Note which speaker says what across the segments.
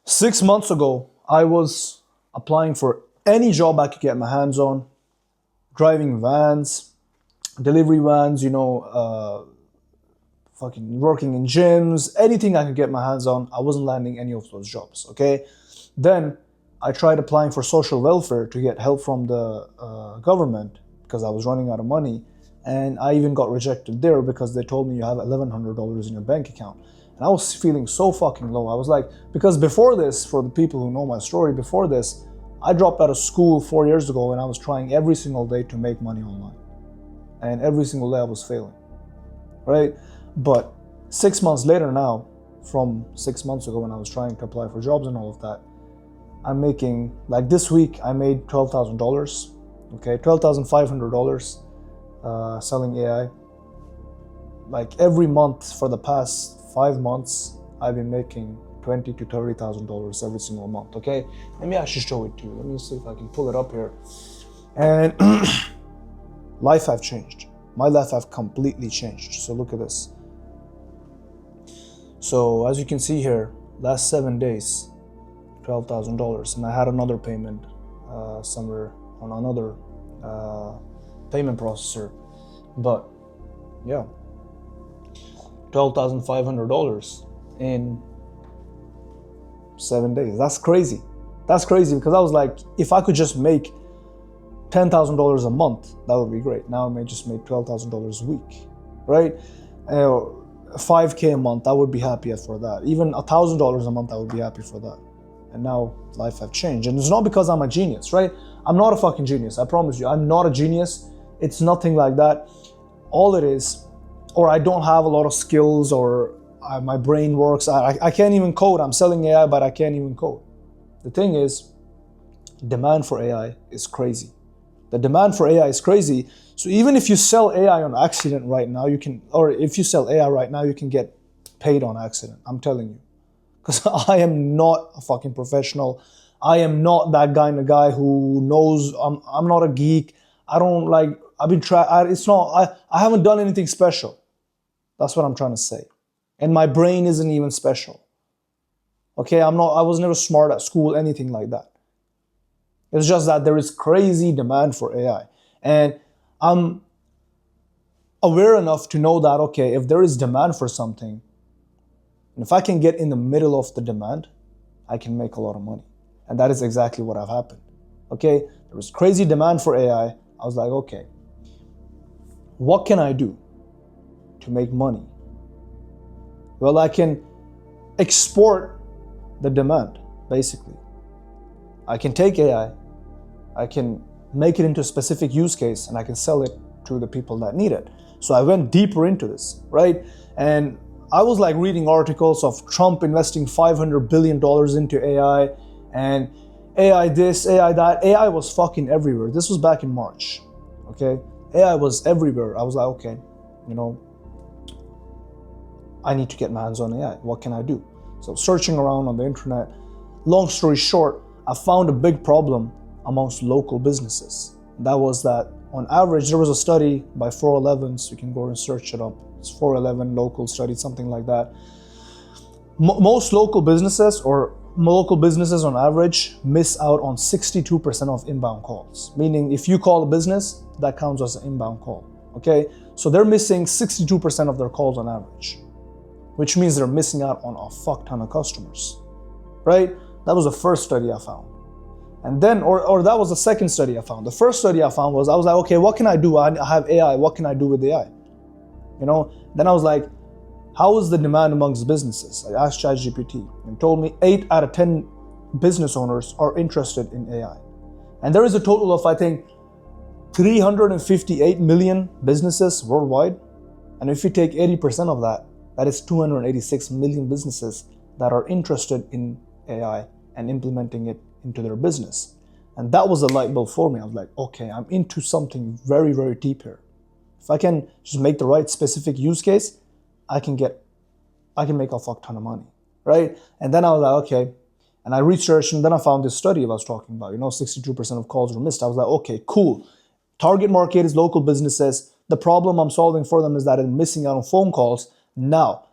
Speaker 1: 6 months ago, I was applying for any job I could get my hands on, driving vans, delivery vans, fucking working in gyms, anything I could get my hands on. I wasn't landing any of those jobs, okay? Then I tried applying for social welfare to get help from the government because I was running out of money. And I even got rejected there because they told me you have $1,100 in your bank account. And I was feeling so fucking low. I was like, because before this, for the people who know my story, before this, I dropped out of school 4 years ago and I was trying every single day to make money online. And every single day I was failing, right? But 6 months later now, from 6 months ago when I was trying to apply for jobs and all of that, I'm making, like this week, I made $12,000, okay? $12,500 selling AI. Like every month for the past 5 months, I've been making $20,000 to $30,000 every single month, okay? Maybe I should show it to you. Let me see if I can pull it up here. And life have changed. My life have completely changed. So look at this. So as you can see here, last 7 days, $12,000, and I had another payment somewhere on another payment processor. But yeah, $12,500 in 7 days. That's crazy. That's crazy because I was like, if I could just make $10,000 a month, that would be great. Now I may just make $12,000 a week, right? 5K a month, I would be happy for that. Even $1,000 a month, I would be happy for that. And now life have changed. And it's not because I'm a genius, right? I'm not a fucking genius. I promise you, I'm not a genius. It's nothing like that. All it is, or I don't have a lot of skills, or my brain works. I can't even code. I'm selling AI, but I can't even code. The thing is, demand for AI is crazy. The demand for AI is crazy. So even if you sell AI on accident right now, you can, or if you sell AI right now, you can get paid on accident. I'm telling you. Because I am not a fucking professional. I am not that kind of guy who knows. I'm not a geek. I don't like, I haven't done anything special. That's what I'm trying to say. And my brain isn't even special. Okay, I was never smart at school, anything like that. It's just that there is crazy demand for AI. And I'm aware enough to know that, okay, if there is demand for something, and if I can get in the middle of the demand, I can make a lot of money. And that is exactly what have happened. Okay, there was crazy demand for AI. I was like, okay, what can I do to make money? Well, I can export the demand, basically. I can take AI, I can make it into a specific use case, and I can sell it to the people that need it. So I went deeper into this, right? And I was like reading articles of Trump investing $500 billion into AI, and AI this, AI that. AI was fucking everywhere. This was back in March, okay? AI was everywhere. I was like, okay, I need to get my hands on AI. What can I do? So searching around on the internet, long story short, I found a big problem amongst local businesses. That was that on average, there was a study by 411, so you can go and search it up. It's 411 local study, something like that. Most local businesses on average miss out on 62% of inbound calls. Meaning if you call a business, that counts as an inbound call, okay? So they're missing 62% of their calls on average, which means they're missing out on a fuck ton of customers, right? That was the first study I found. And then, or that was the second study I found. The first study I found was, I was like, okay, what can I do? I have AI, what can I do with AI? Then I was like, how is the demand amongst businesses? I asked ChatGPT and told me 8 out of 10 business owners are interested in AI. And there is a total of, I think, 358 million businesses worldwide. And if you take 80% of that, that is 286 million businesses that are interested in AI and implementing it into their business. And that was a light bulb for me. I was like, okay, I'm into something very, very deep here. If I can just make the right specific use case, I can make a fuck ton of money, right? And then I was like, okay. And I researched, and then I found this study I was talking about, 62% of calls were missed. I was like, okay, cool. Target market is local businesses. The problem I'm solving for them is that I'm missing out on phone calls. Now,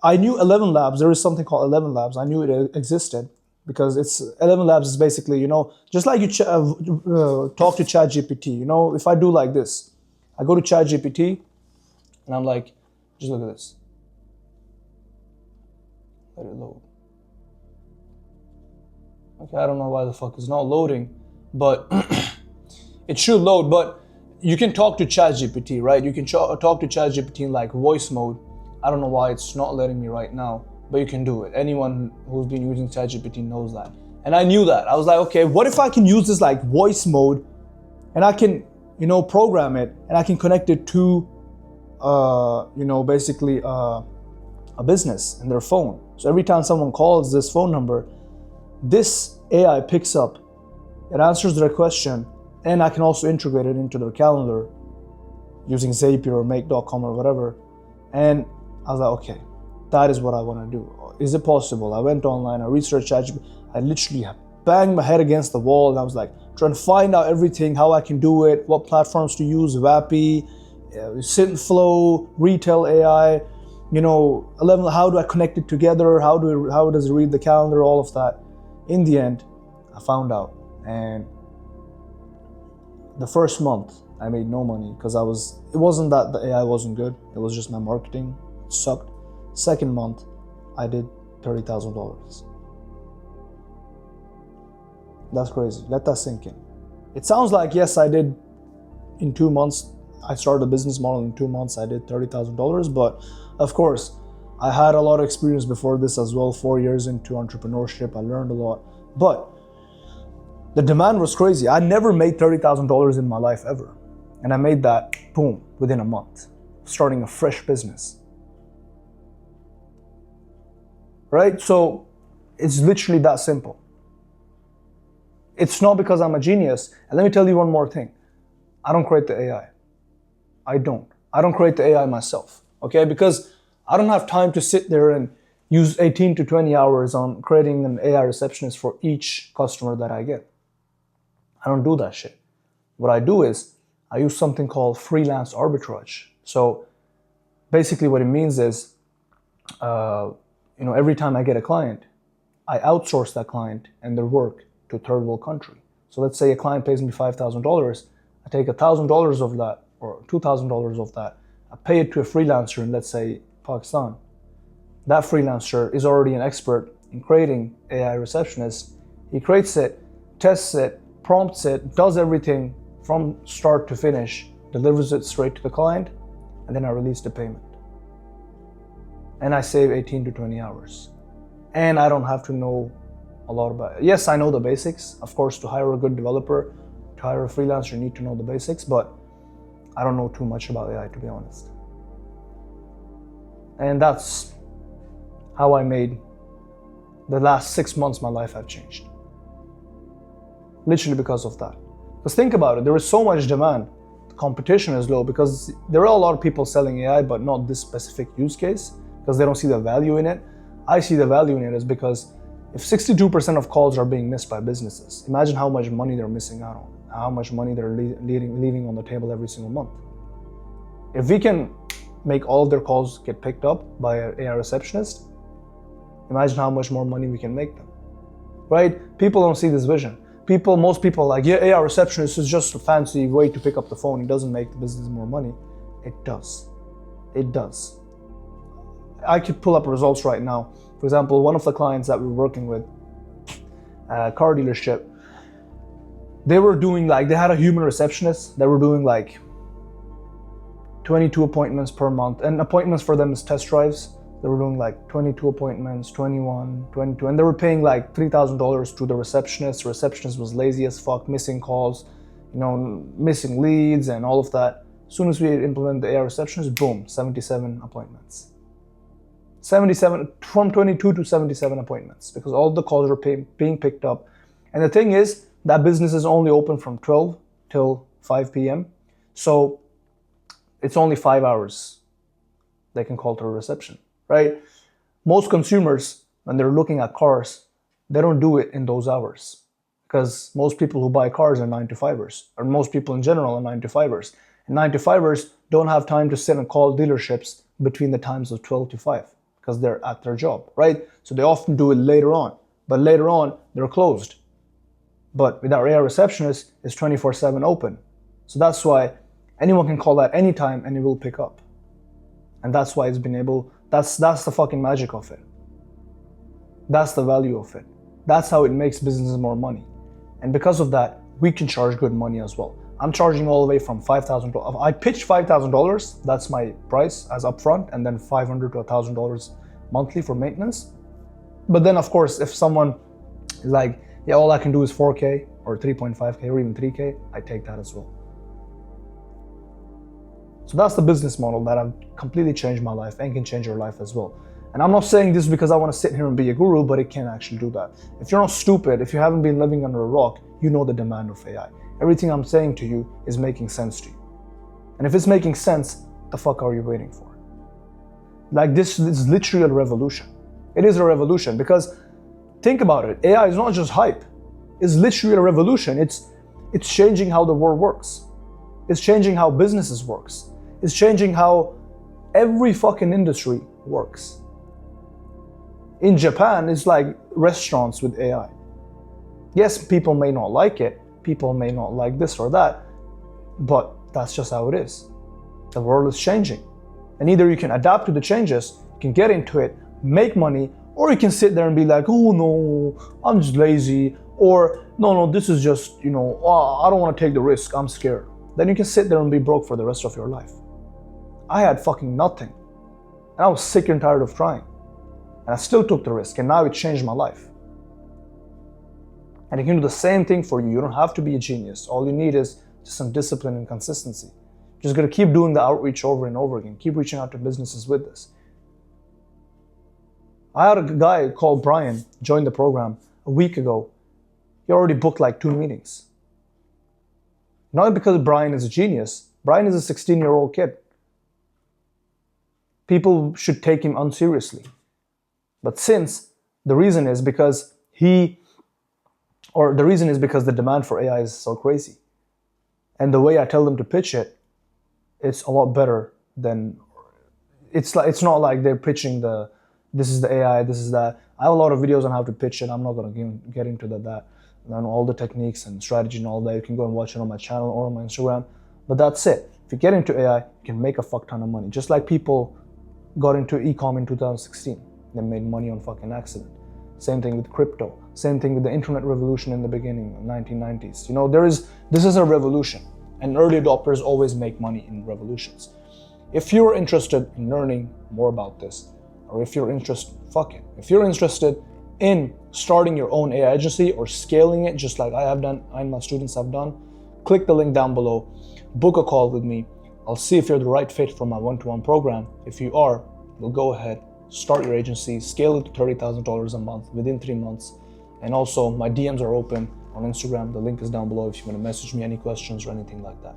Speaker 1: I knew 11 Labs. There is something called 11 Labs. I knew it existed because it's 11 Labs is basically, just like you talk to ChatGPT. If I do like this, I go to ChatGPT and I'm like, just look at this. Let it load. Okay, I don't know why the fuck it's not loading, but it should load. But you can talk to ChatGPT, right? You can talk to ChatGPT in like voice mode. I don't know why it's not letting me right now, but you can do it. Anyone who's been using ChatGPT knows that. And I knew that. I was like, okay, what if I can use this like voice mode and I can, program it and I can connect it to, basically a business and their phone. So every time someone calls this phone number, this AI picks up, it answers their question, and I can also integrate it into their calendar using Zapier or Make.com or whatever. And I was like, okay, that is what I want to do. Is it possible? I went online, I researched ChatGPT. I literally banged my head against the wall and I was like trying to find out everything, how I can do it, what platforms to use, Vappy, Synthflow, Retail AI, 11, how do I connect it together? How does it read the calendar? All of that. In the end, I found out, and the first month I made no money because it wasn't that the AI wasn't good, it was just my marketing sucked. Second month, I did $30,000. That's crazy. Let that sink in. It sounds like, yes, I did in 2 months. I started a business model in 2 months. I did $30,000, but of course, I had a lot of experience before this as well. 4 years into entrepreneurship, I learned a lot. But the demand was crazy. I never made $30,000 in my life ever. And I made that, boom, within a month, starting a fresh business. Right? So it's literally that simple. It's not because I'm a genius. And let me tell you one more thing. I don't create the AI. I don't create the AI myself, okay? Because I don't have time to sit there and use 18 to 20 hours on creating an AI receptionist for each customer that I get. I don't do that shit. What I do is I use something called freelance arbitrage. So basically what it means is, every time I get a client, I outsource that client and their work to a third world country. So let's say a client pays me $5,000, I take $1,000 of that or $2,000 of that, I pay it to a freelancer in, let's say, Pakistan. That freelancer is already an expert in creating AI receptionists. He creates it, tests it, prompts it, does everything from start to finish, delivers it straight to the client, and then I release the payment. And I save 18 to 20 hours. And I don't have to know a lot about it. Yes, I know the basics. Of course, to hire a good developer, to hire a freelancer, you need to know the basics, but I don't know too much about AI, to be honest. And that's how I made the last 6 months, my life have changed. Literally because of that. Because think about it, there is so much demand. The competition is low because there are a lot of people selling AI, but not this specific use case because they don't see the value in it. I see the value in it is because if 62% of calls are being missed by businesses, imagine how much money they're missing out on, how much money they're leaving on the table every single month. If we can make all of their calls get picked up by an AI receptionist, imagine how much more money we can make them, right? People don't see this vision. Most people are like, yeah, AI receptionist is just a fancy way to pick up the phone. It doesn't make the business more money. It does. It does. I could pull up results right now. For example, one of the clients that we're working with, car dealership, they had a human receptionist. They were doing like 22 appointments per month. And appointments for them is test drives. They were doing like 22 appointments, 21, 22, and they were paying like $3,000 to the receptionist. The receptionist was lazy as fuck, missing calls, missing leads and all of that. As soon as we implemented the AI receptionist, boom, 77 appointments. 77, from 22 to 77 appointments because all the calls are being picked up. And the thing is, that business is only open from 12 till 5 p.m. So it's only 5 hours they can call to a reception, right? Most consumers, when they're looking at cars, they don't do it in those hours because most people who buy cars are 9-to-5ers, or most people in general are 9-to-5ers. And 9-to-5ers don't have time to sit and call dealerships between the times of 12 to 5. because they're at their job, right? So they often do it later on, but later on they're closed. But with our AI receptionist, it's 24/7 open. So that's why anyone can call at any time and it will pick up. And that's why it's been able, that's the fucking magic of it. That's the value of it. That's how it makes businesses more money. And because of that, we can charge good money as well. I'm charging all the way from $5,000. I pitched $5,000, that's my price as upfront, and then $500 to $1,000 monthly for maintenance. But then of course, if someone is like, yeah, all I can do is 4K or 3.5K or even 3K, I take that as well. So that's the business model that have completely changed my life and can change your life as well. And I'm not saying this because I want to sit here and be a guru, but it can actually do that. If you're not stupid, if you haven't been living under a rock, you know the demand of AI. Everything I'm saying to you is making sense to you. And if it's making sense, the fuck are you waiting for? Like this is literally a revolution. It is a revolution because think about it. AI is not just hype. It's literally a revolution. It's changing how the world works. It's changing how businesses works. It's changing how every fucking industry works. In Japan, it's like restaurants with AI. Yes, people may not like it. People may not like this or that, but that's just how it is. The world is changing. And either you can adapt to the changes, you can get into it, make money, or you can sit there and be like, oh no, I'm just lazy, or no, this is just, I don't want to take the risk, I'm scared. Then you can sit there and be broke for the rest of your life. I had fucking nothing. And I was sick and tired of trying. And I still took the risk, and now it changed my life. And it can do the same thing for you. You don't have to be a genius. All you need is just some discipline and consistency. You're just gonna keep doing the outreach over and over again. Keep reaching out to businesses with this. I had a guy called Brian join the program a week ago. He already booked like 2 meetings. Not because Brian is a genius. Brian is a 16-year-old kid. People should take him unseriously. But the reason is because the demand for AI is so crazy. And the way I tell them to pitch it, it's a lot better than, it's not like they're pitching this is the AI, this is that. I have a lot of videos on how to pitch it. I'm not gonna get into that. And all the techniques and strategy and all that. You can go and watch it on my channel or on my Instagram. But that's it. If you get into AI, you can make a fuck ton of money. Just like people got into e-com in 2016. They made money on fucking accident. Same thing with crypto. Same thing with the internet revolution in the beginning, 1990s. This is a revolution, and early adopters always make money in revolutions. If you're interested in learning more about this, or if you're interested in starting your own AI agency or scaling it just like I have done, I and my students have done, click the link down below, book a call with me. I'll see if you're the right fit for my one-to-one program. If you are, we'll go ahead, start your agency, scale it to $30,000 a month within 3 months. And also my DMs are open on Instagram. The link is down below if you want to message me any questions or anything like that.